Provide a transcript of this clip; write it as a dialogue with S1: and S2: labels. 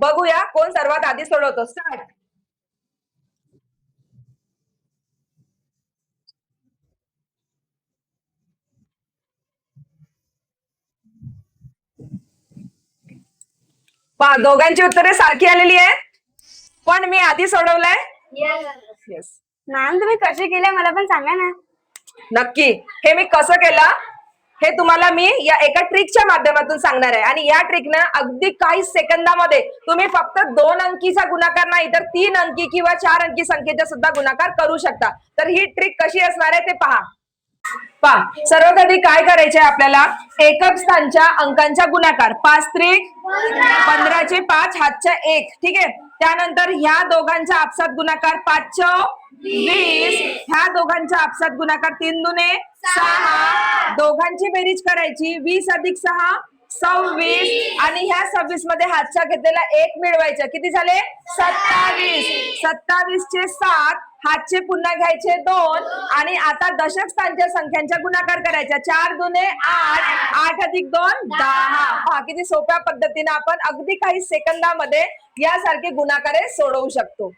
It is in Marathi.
S1: बघूया कोण सर्वात आधी सोडवतो. स्टार्ट. पहा, दोघांची उत्तरे सारखी आलेली आहेत, पण मी आधी सोडवलंय.
S2: येस. मॅम तुम्ही कशी केल्या मला पण सांगा ना.
S1: नक्की. हे मी कसं केलं हे तुम्हाला मी या एका ट्रिकच्या माध्यमातून सांगणार आहे. आणि या ट्रिकनं अगदी काही सेकंदामध्ये तुम्ही फक्त 2 अंकीचा गुणाकार नाही तर 3 अंकी किंवा 4 अंकी संख्येचा सुद्धा गुणाकार करू शकता. तर ही ट्रिक कशी असणार आहे ते पहा. सर्वात आधी काय करायचे आपल्याला, एकक स्थानच्या अंकांचा गुणाकार 5 त्रिक 15 चे 5 हातच्या 1. ठीक आहे. त्यानंतर ह्या दोघांचा आपसात गुणाकार 5 × 20. ह्या दोघांचा आपसात गुणाकार 3 दुने 6. दोघांची बेरीज करायची 20 + 6 26. आणि ह्या 26 मध्ये हातच्या घेतलेला 1 मिळवायचा. किती झाले? 27. 27 चे 7 हातचे पुन्हा घ्यायचे 2. आणि आता दशक स्थानच्या संख्यांचा गुणाकार करायचा 4 दुने 8. 8 + 2 10. पहा किती सोप्या पद्धतीने आपण अगदी काही सेकंदामध्ये यासारखे गुणाकारे सोडवू शकतो.